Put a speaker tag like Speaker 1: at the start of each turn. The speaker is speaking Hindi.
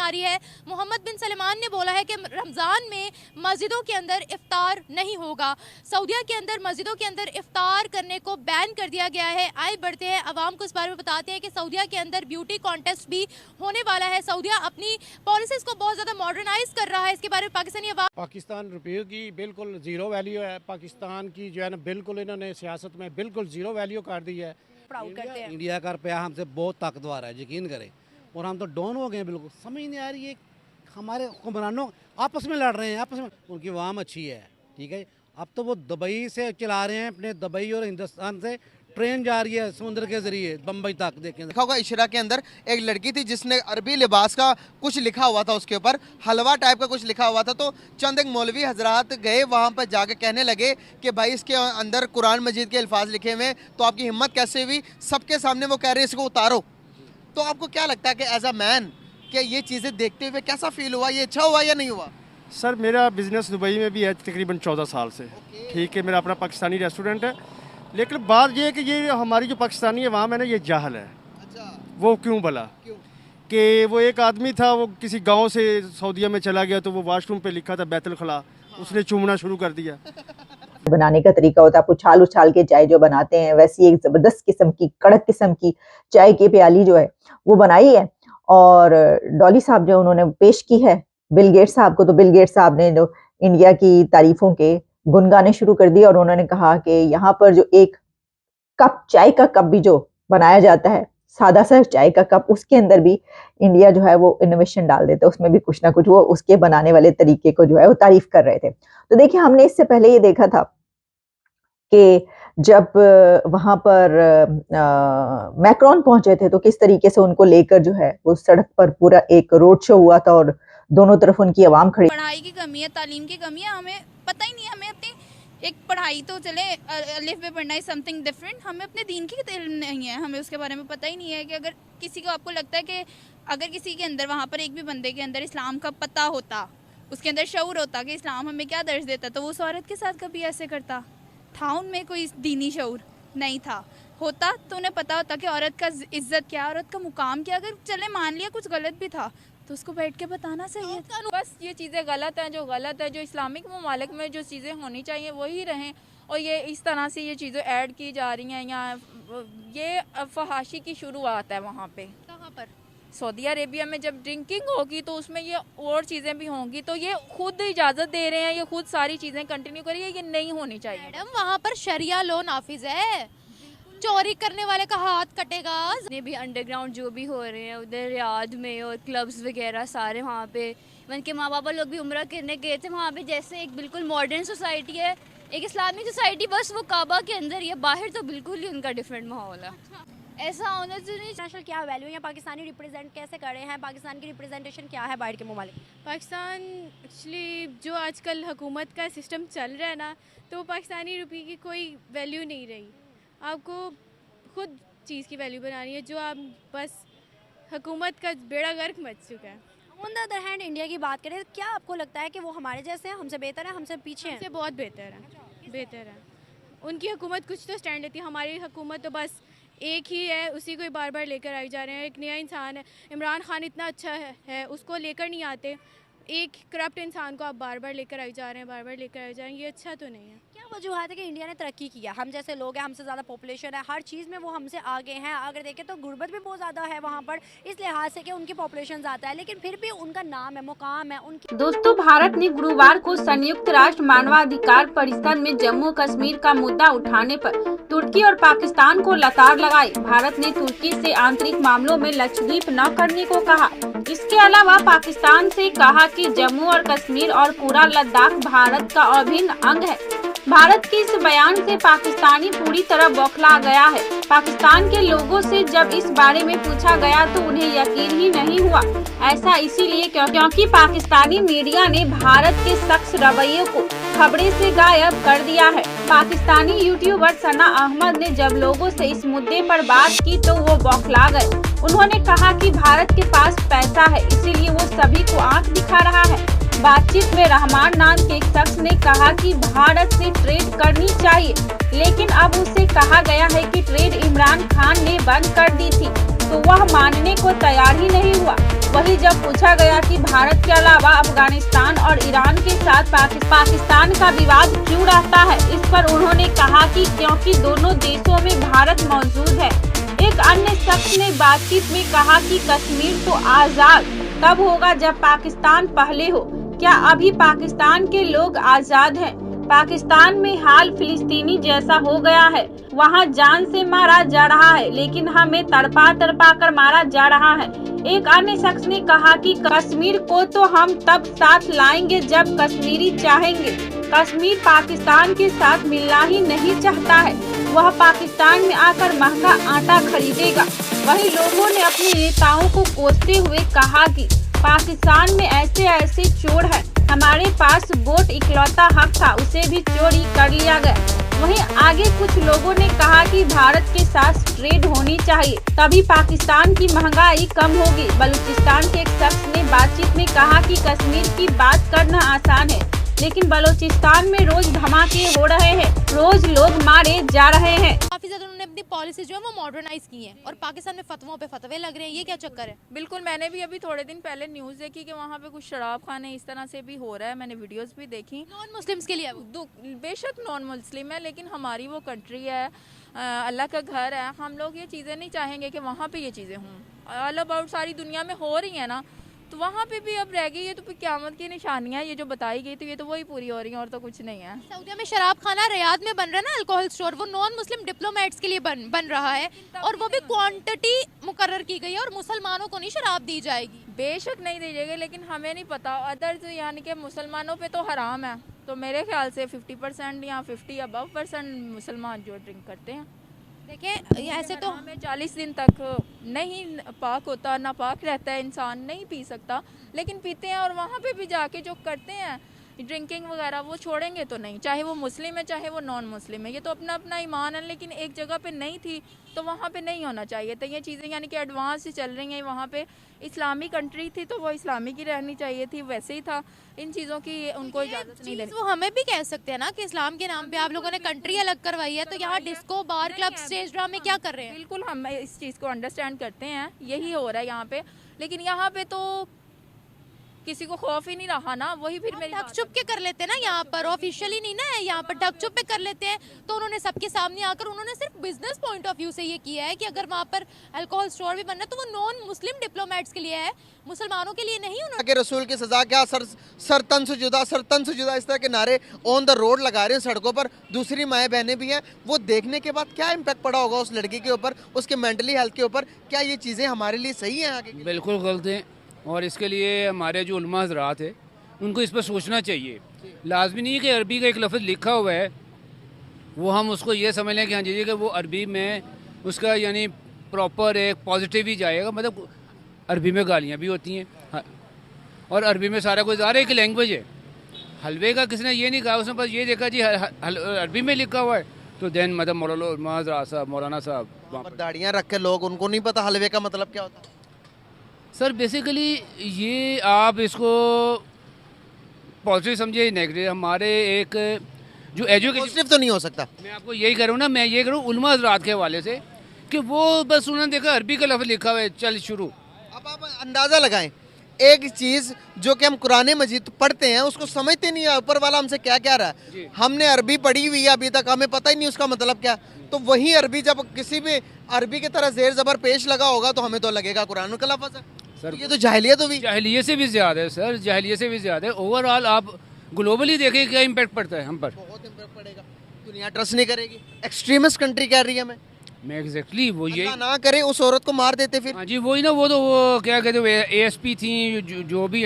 Speaker 1: आ रही है। मोहम्मद बिन सलमान ने बोला है कि रमज़ान में मस्जिदों के अंदर इफ्तार नहीं होगा। सऊदीया के अंदर मस्जिदों के अंदर इफ्तार करने को बैन कर दिया गया है। आए बढ़ते हैं, आवाम को इस बारे में बताते हैं कि सऊदीया के अंदर ब्यूटी कॉन्टेस्ट भी होने वाला है। सऊदीया अपनी पॉलिसीज़ को बहुत ज़्यादा मॉडर्नाइज कर रहा है। इसके बारे में पाकिस्तानी आवाम,
Speaker 2: पाकिस्तान रुपये की बिल्कुल ज़ीरो वैल्यू है। पाकिस्तान की जो है ना बिल्कुल इन्होंने सियासत में बिल्कुल ज़ीरो वैल्यू कर दी है।
Speaker 3: प्राउड करते हैं।
Speaker 4: इंडिया का रुपया हमसे बहुत ताकतवर है, यकीन करें, और हम तो डाउन हो गए हैं। बिल्कुल समझ नहीं आ रही है, हमारे हुक्मरानों आपस में लड़ रहे हैं, आपस में। उनकी आवाम अच्छी है, ठीक है। अब तो वो दुबई से चला रहे हैं, अपने दुबई और हिंदुस्तान से ट्रेन जा रही है समुद्र के जरिए बम्बई तक। देखें,
Speaker 5: देखा होगा इशरा के अंदर एक लड़की थी जिसने अरबी लिबास का कुछ लिखा हुआ था, उसके ऊपर हलवा टाइप का कुछ लिखा हुआ था। तो चंद एक मौलवी हजरात गए वहाँ पर जाके कहने लगे कि भाई इसके अंदर कुरान मजीद के अल्फाज लिखे हुए हैं, तो आपकी हिम्मत कैसे हुई? सबके सामने वो कह रहे हैं इसको उतारो। तो आपको क्या लगता है कि एज अ मैन क्या ये चीज़ें देखते हुए कैसा फील हुआ? ये अच्छा हुआ या नहीं हुआ?
Speaker 6: सर मेरा बिज़नेस दुबई में भी है तकरीबन 14 साल से, ठीक है। मेरा अपना पाकिस्तानी रेस्टोरेंट है, लेकिन बात ये है कि ये हमारी जो पाकिस्तानी अवाम है ना, ये जाहल है।
Speaker 5: अच्छा,
Speaker 6: वो क्यों भला? कि वो एक आदमी था, वो किसी गांव से सऊदीया में चला गया, तो वो वाशरूम पे लिखा था बैतुल खला, उसने चूमना शुरू कर दिया।
Speaker 3: बनाने का तरीका होता है, आप उछाल उछाल के चाय जो बनाते हैं, वैसी एक ज़बरदस्त किस्म की, कड़क किस्म की चाय की प्याली जो है वो बनाई है। और डॉली साहब जो उन्होंने पेश की है बिल गेट्स साहब को, तो बिल गेट्स साहब ने जो इंडिया की तारीफों के गुनगाने शुरू कर दिए, और उन्होंने कहा कि यहाँ पर जो एक कप चाय का कप भी जो बनाया जाता है, सादा सा चाय का कप, उसके अंदर भी इंडिया जो है वो इनोवेशन डाल देता है, उसमें भी कुछ ना कुछ वो उसके बनाने वाले तरीके को जो है वो तारीफ कर रहे थे। तो देखिए, हमने इससे पहले ये देखा था कि जब वहाँ पर मैक्रोन पहुंचे थे, तो किस तरीके से उनको लेकर जो है वो सड़क पर पूरा एक रोड शो हुआ था, और दोनों तरफ उनकी आवाम खड़ी।
Speaker 7: पढ़ाई की कमी है, तालीम की कमी है, हमें पता ही नहीं है। हमें अपनी एक पढ़ाई तो चले, अलिफ पे पढ़ना है समथिंग डिफरेंट, हमें अपने दीन की इल्म नहीं है, हमें उसके बारे में पता ही नहीं है। कि अगर किसी को, आपको लगता है कि अगर किसी के अंदर, वहाँ पर एक भी बंदे के अंदर इस्लाम का पता होता, उसके अंदर शऊर होता कि इस्लाम हमें क्या दर्ज देता, तो वो उस औरत के साथ कभी ऐसे करता? था उनमें कोई दीनी शऊर? नहीं था। होता तो उन्हें पता होता कि औरत का इज्जत क्या, औरत का मुकाम क्या। अगर चले मान लिया कुछ गलत भी था, तो उसको बैठ के बताना चाहिए।
Speaker 8: बस ये चीज़ें गलत हैं, जो गलत है, जो इस्लामिक ममालिक में जो चीज़ें होनी चाहिए वही रहें, और ये इस तरह से ये चीज़ें ऐड की जा रही हैं। या ये फहाशी की शुरुआत है वहाँ पे।
Speaker 7: कहाँ पर?
Speaker 8: सऊदी अरेबिया में जब ड्रिंकिंग होगी तो उसमें ये और चीज़ें भी होंगी, तो ये खुद इजाज़त दे रहे हैं, ये खुद सारी चीज़ें कंटिन्यू करिए, ये नहीं होनी चाहिए।
Speaker 1: मैडम वहाँ पर शरिया लॉ नाफिज है, चोरी करने वाले का हाथ कटेगा।
Speaker 9: जितने भी अंडरग्राउंड जो भी हो रहे हैं उधर रियाद में, और क्लब्स वगैरह सारे वहाँ पे, इवन के माँ बाबा लोग भी उम्रा करने गए थे वहाँ पे। जैसे एक बिल्कुल मॉडर्न सोसाइटी है, एक इस्लामिक सोसाइटी, बस वो काबा के अंदर ही है, बाहर तो बिल्कुल ही उनका डिफरेंट माहौल है। ऐसा होना चाहिए।
Speaker 10: नेशनल क्या वैल्यू है, पाकिस्तानी रिप्रेजेंट कैसे कर रहे हैं, पाकिस्तान की रिप्रेजेंटेशन क्या है बाहर के ममालिक?
Speaker 11: पाकिस्तान एक्चुअली जो आजकल हुकूमत का सिस्टम चल रहा है ना, तो पाकिस्तानी रुपये की कोई वैल्यू नहीं रही। आपको खुद चीज़ की वैल्यू बनानी है, जो आप बस हुकूमत का बेड़ा गर्क मच चुका है।
Speaker 10: On the other hand India की बात करें, क्या आपको लगता है कि वो हमारे जैसे हैं, हमसे बेहतर है, हमसे पीछे हैं?
Speaker 11: हमसे बहुत बेहतर है, बेहतर है। उनकी हुकूमत कुछ तो स्टैंड लेती है, हमारी हुकूमत तो बस एक ही है, उसी को बार बार लेकर आई जा रहे हैं। एक नया इंसान है, इमरान खान इतना अच्छा है, उसको लेकर नहीं आते। एक करप्ट इंसान को आप बार बार लेकर आई जा रहे हैं, बार बार लेकर आई जा रहे हैं, ये अच्छा तो नहीं है।
Speaker 10: क्या वजूहत है कि इंडिया ने तरक्की किया? हम जैसे लोग हैं, हमसे ज़्यादा पॉपुलेशन है, हर चीज़ में वो हमसे आगे हैं। अगर देखें तो गुर्बत भी बहुत ज़्यादा है वहाँ पर, इस लिहाज से कि उनकी पॉपुलेशन ज़्यादा है, लेकिन फिर भी उनका नाम है, मुकाम है उनकी।
Speaker 12: दोस्तों, भारत ने गुरुवार को संयुक्त राष्ट्र मानवाधिकार परिषद में जम्मू कश्मीर का मुद्दा उठाने पर तुर्की और पाकिस्तान को लताड़ लगाई। भारत ने तुर्की से आंतरिक मामलों में लचलीप न करने को कहा। इसके अलावा पाकिस्तान से कहा कि जम्मू और कश्मीर और पूरा लद्दाख भारत का अभिन्न अंग है। भारत के इस बयान से पाकिस्तानी पूरी तरह बौखला गया है। पाकिस्तान के लोगों से जब इस बारे में पूछा गया तो उन्हें यकीन ही नहीं हुआ। ऐसा इसीलिए क्योंकि पाकिस्तानी मीडिया ने भारत के सख्त रवैये को खबरें से गायब कर दिया है। पाकिस्तानी यूट्यूबर सना अहमद ने जब लोगों से इस मुद्दे पर बात की तो वो बौखला गए। उन्होंने कहा कि भारत के पास पैसा है, इसीलिए वो सभी को आंख दिखा रहा है। बातचीत में रहमान नाम के एक शख्स ने कहा कि भारत से ट्रेड करनी चाहिए, लेकिन अब उसे कहा गया है कि ट्रेड इमरान खान ने बंद कर दी थी। तो वह मानने को तैयार ही नहीं हुआ। वहीं जब पूछा गया कि भारत के अलावा अफगानिस्तान और ईरान के साथ पाकिस्तान का विवाद क्यों रहता है, इस पर उन्होंने कहा कि क्योंकि दोनों देशों में भारत मौजूद है। एक अन्य शख्स ने बातचीत में कहा कि कश्मीर तो आजाद तब होगा जब पाकिस्तान पहले हो। क्या अभी पाकिस्तान के लोग आजाद हैं? पाकिस्तान में हाल फिलिस्तीनी जैसा हो गया है, वहाँ जान से मारा जा रहा है, लेकिन हमें तड़पा तड़पा कर मारा जा रहा है। एक अन्य शख्स ने कहा कि कश्मीर को तो हम तब साथ लाएंगे जब कश्मीरी चाहेंगे। कश्मीर पाकिस्तान के साथ मिलना ही नहीं चाहता है, वह पाकिस्तान में आकर महंगा आटा खरीदेगा। वहीं लोगों ने अपने नेताओं को कोसते हुए कहा कि पाकिस्तान में ऐसे चोर हैं, हमारे पास वोट इकलौता हक था, उसे भी चोरी कर लिया गया। वहीं आगे कुछ लोगों ने कहा कि भारत के साथ ट्रेड होनी चाहिए, तभी पाकिस्तान की महंगाई कम होगी। बलूचिस्तान के एक शख्स ने बातचीत में कहा कि कश्मीर की बात करना आसान है, लेकिन बलूचिस्तान में रोज धमाके हो रहे हैं, रोज लोग मारे जा रहे हैं।
Speaker 1: काफी ज्यादा उन्होंने अपनी पॉलिसी जो है वो मॉडर्नाइज की है और पाकिस्तान में फतवों पे फतवे लग रहे हैं, ये क्या चक्कर है?
Speaker 8: बिल्कुल, मैंने भी अभी थोड़े दिन पहले न्यूज़ देखी कि वहाँ पे कुछ शराब खाने इस तरह से भी हो रहा है। मैंने वीडियोस भी देखी।
Speaker 1: नॉन मुस्लिम्स के लिए
Speaker 8: बेशक नॉन मुस्लिम है, लेकिन हमारी वो कंट्री है, अल्लाह का घर है। हम लोग ये चीज़ें नहीं चाहेंगे कि वहाँ पे ये चीज़ें हों। ऑल अबाउट सारी दुनिया में हो रही है ना, तो वहाँ पे भी अब रह गई है, तो फिर क़यामत की निशानियाँ ये जो बताई गई, तो ये तो वही पूरी हो रही हैं और तो कुछ नहीं है।
Speaker 1: सऊदीया में शराब खाना रियाद में बन रहा है ना, अल्कोहल स्टोर, वो नॉन मुस्लिम डिप्लोमेट्स के लिए बन रहा है और वो भी क्वांटिटी मुकर्रर की गई है और मुसलमानों को नहीं शराब दी जाएगी।
Speaker 8: बेशक नहीं दी जाएगी, लेकिन हमें नहीं पता। अदर्स यानी कि मुसलमानों पे तो हराम है, तो मेरे ख्याल से 50% या 50 अबव% मुसलमान जो ड्रिंक करते हैं।
Speaker 1: देखिए ऐसे तो
Speaker 8: हमें 40 दिन तक नहीं पाक होता, नापाक रहता है, इंसान नहीं पी सकता, लेकिन पीते हैं। और वहाँ पे भी जाके जो करते हैं ड्रिंकिंग वगैरह, वो छोड़ेंगे तो नहीं, चाहे वो मुस्लिम है चाहे वो नॉन मुस्लिम है, ये तो अपना अपना ईमान है। लेकिन एक जगह पे नहीं थी तो वहाँ पे नहीं होना चाहिए। तो ये चीज़ें यानी कि एडवांस से चल रही हैं। वहाँ पे इस्लामी कंट्री थी तो वो इस्लामी की रहनी चाहिए थी, वैसे ही था। इन चीज़ों की उनको इजाज़त नहीं देनी।
Speaker 1: वो हमें भी कह सकते हैं ना कि इस्लाम के नाम पे आप लोगों ने कंट्री अलग करवाई है, तो यहाँ डिस्को बार क्लब स्टेज ड्रामे क्या कर रहे हैं?
Speaker 8: बिल्कुल, हम इस चीज़ को अंडरस्टैंड करते हैं, यही हो रहा है यहाँ पे। लेकिन यहाँ पे तो किसी को खौफ ही नहीं रहा ना, वही फिर मेरी
Speaker 1: ढक छुप के कर लेते हैं ना, यहाँ पर ऑफिशियली नहीं ना है, यहाँ पर ढक छुप पे कर लेते हैं। तो उन्होंने सबके सामने आकर उन्होंने सिर्फ बिजनेस पॉइंट ऑफ व्यू से ये किया है कि अगर वहाँ पर अल्कोहल स्टोर भी बनना है तो वो नॉन मुस्लिम डिप्लोमेट्स के लिए है, मुसलमानों के लिए नहीं। उन्होंने
Speaker 5: रसूल की सजा क्या, सर तन से जुदा इस तरह के नारे ऑन द रोड लगा रहे हैं सड़कों पर। दूसरी माएँ बहनें भी हैं, वो देखने के बाद क्या इम्पैक्ट पड़ा होगा उस लड़की के ऊपर, उसके मेंटली हेल्थ के ऊपर। क्या ये चीज़ें हमारे लिए सही हैं आगे?
Speaker 13: बिल्कुल गलत हैं, और इसके लिए हमारे जो उलमा हज़रात है उनको इस पर सोचना चाहिए। लाजमी नहीं है कि अरबी का एक लफ्ज़ लिखा हुआ है वो हम उसको ये समझ लें कि हाँ जी कि वो अरबी में उसका यानी प्रॉपर एक पॉजिटिव ही जाएगा। मतलब अरबी में गालियाँ भी होती हैं, हाँ, और अरबी में सारा कुछ आ रहा है, एक लैंग्वेज है। हलवे का किसी ने ये नहीं कहा, उसने बस ये देखा जी अरबी में लिखा हुआ है, तो देन मतलब मौलाना साहब
Speaker 5: दाढ़ियाँ रख के लोग, उनको नहीं पता हलवे का मतलब क्या होता है।
Speaker 13: सर बेसिकली ये आप इसको पॉजिटिव समझिए, नेगेटिव। हमारे एक जो एजुकेशन
Speaker 5: पॉजिटिव तो नहीं हो सकता।
Speaker 13: मैं आपको यही करूँ ना, मैं ये करूँ उलमा हज़रात के हवाले से कि वो बस उन्होंने देखा अरबी का लफ्ज़ लिखा हुआ है, चल शुरू।
Speaker 5: अब आप अंदाज़ा लगाएं, एक चीज़ जो कि हम कुरान मजीद पढ़ते हैं उसको समझते नहीं है ऊपर वाला हमसे क्या कह रहा है। हमने अरबी पढ़ी हुई है अभी तक, हमें पता ही नहीं उसका मतलब क्या। तो वही अरबी जब किसी भी अरबी की तरह जेर ज़बर पेश लगा होगा तो हमें तो लगेगा कुरान का लफ्ज़ है। सर ये तो जाहिलियत हुई,
Speaker 13: जाहिलियत से भी ज़्यादा है सर, जाहिलियत से भी ज़्यादा है। ओवरऑल आप ग्लोबली देखें क्या इम्पैक्ट पड़ता है हम पर।
Speaker 5: बहुत इम्पैक्ट पड़ेगा, दुनिया ट्रस्ट नहीं करेगी। एक्सट्रीमिस्ट कंट्री कह रही है
Speaker 13: मैं एग्जैक्टली वो ये
Speaker 5: ना करे उस औरत को मार देते फिर।
Speaker 13: हाँ जी वही ना, वो तो वो क्या कहते हैं ASP थी जो भी